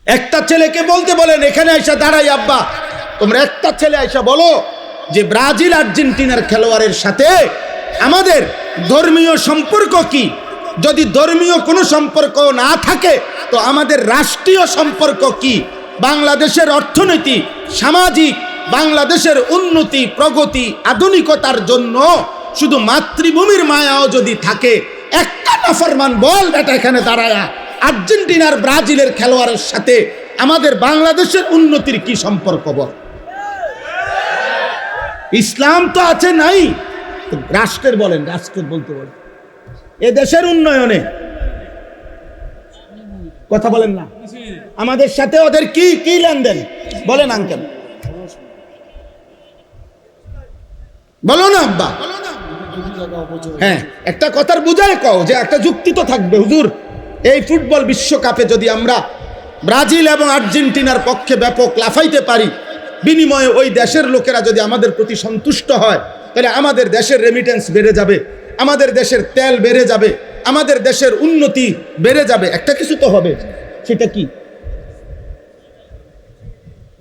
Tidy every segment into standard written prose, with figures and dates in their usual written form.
একটা ছেলেকে বলতে বলেন, এখানে আইসা দাঁড়াই আব্বা, তোমরা একটা ছেলে আইসা বলো যে ব্রাজিল আর্জেন্টিনার খেলোয়াড়ের সাথে আমাদের ধর্মীয় সম্পর্ক কি? যদি ধর্মীয় কোনো সম্পর্ক না থাকে তো আমাদের রাষ্ট্রীয় সম্পর্ক কি? বাংলাদেশের অর্থনীতি, সামাজিক, বাংলাদেশের উন্নতি, প্রগতি, আধুনিকতার জন্য শুধু মাতৃভূমির মায়াও যদি থাকে, একটা নাফরমান বল বেটা এখানে দাঁড়ায়া আর্জেন্টিনার ব্রাজিলের খেলোয়াড়ের সাথে আমাদের বাংলাদেশের উন্নতির কি সম্পর্ক বল? ইসলাম তো আছে নাই, রাষ্ট্রের বলেন, রাষ্ট্রের বলতে বলেন, এ দেশের উন্নয়নে কথা বলেন না, আমাদের সাথে ওদের কি কি লেনদেন বলেন আঙ্কেল, বলো না আব্বা। হ্যাঁ, একটা কথার বুঝায় কও যে একটা যুক্তি তো থাকবে। হুজুর, এই ফুটবল বিশ্বকাপে যদি আমরা ব্রাজিল এবং আর্জেন্টিনার পক্ষে ব্যাপক লাফাইতে পারি, বিনিময়ে ওই দেশের লোকেরা যদি আমাদের প্রতি সন্তুষ্ট হয়, তাহলে আমাদের দেশের রেমিটেন্স বেড়ে যাবে, আমাদের দেশের তেল বেড়ে যাবে, আমাদের দেশের উন্নতি বেড়ে যাবে। একটা কিছু তো হবে, সেটা কি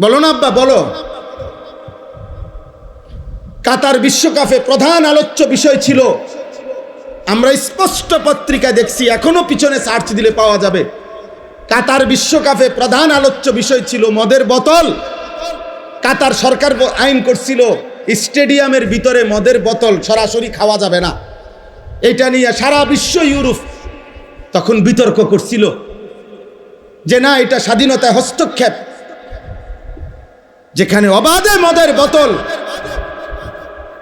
বলো না আব্বা, বলো। কাতার বিশ্বকাপে প্রধান আলোচ্য বিষয় ছিল, আমরা স্পষ্ট পত্রিকায় দেখছি, এখনো পিছনে সার্চ দিলে পাওয়া যাবে, কাতার বিশ্বকাপে প্রধান আলোচ্য বিষয় ছিল মদের বোতল। কাতার সরকার আইন করছিল স্টেডিয়ামের ভিতরে মদের বোতল সরাসরি খাওয়া যাবে না। এটা নিয়ে সারা বিশ্ব, ইউরোপ তখন বিতর্ক করছিল যে না, এটা স্বাধীনতায় হস্তক্ষেপ, যেখানে অবাধে মদের বোতল।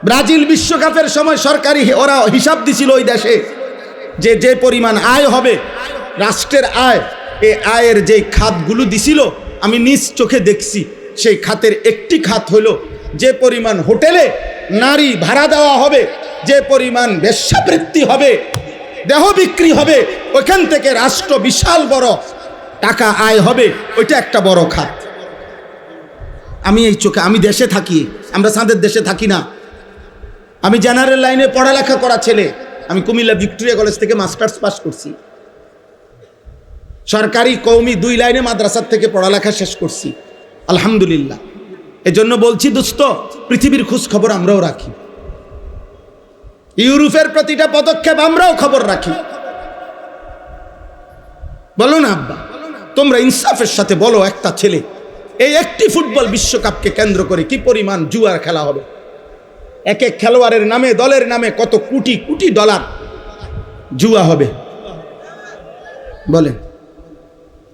ব্রাজিল বিশ্বকাপের সময় সরকারি ওরা হিসাব দিছিল ওই দেশে যে যে পরিমাণ আয় হবে, রাষ্ট্রের আয়, এই আয়ের যে খাতগুলো দিছিল আমি নিজ চোখে দেখছি, সেই খাতের একটি খাত হলো যে পরিমাণ হোটেলে নারী ভাড়া দেওয়া হবে, যে পরিমাণ বেশ্যাবৃত্তি হবে, দেহ বিক্রি হবে, ওইখান থেকে রাষ্ট্র বিশাল বড় টাকা আয় হবে, ওইটা একটা বড় খাত। আমি এই চোখে, আমি দেশে থাকি, আমরা চাঁদের দেশে থাকি না। আমি জেনারেল লাইনে পড়ালেখা করা ছেলে, আমি কুমিল্লা ভিক্টোরিয়া কলেজ থেকে মাস্টার্স পাস করছি, সরকারি কওমি 2 লাইনে মাদ্রাসার থেকে পড়ালেখা শেষ করছি, আলহামদুলিল্লাহ। এজন্য বলছি দোস্ত, পৃথিবীর খোঁজ খবর আমরাও রাখি, ইউরোপের প্রতিটা পদক্ষেপ আমরাও খবর রাখি। বলো না আব্বা, তোমরা ইনসাফের সাথে বলো, একটা ছেলে, এই একটি ফুটবল বিশ্বকাপকে কেন্দ্র করে কি পরিমাণ জুয়ার খেলা হবে? এক এক খেলোয়াড়ের নামে, দলের নামে কত কোটি কোটি ডলার জুয়া হবে বলেন।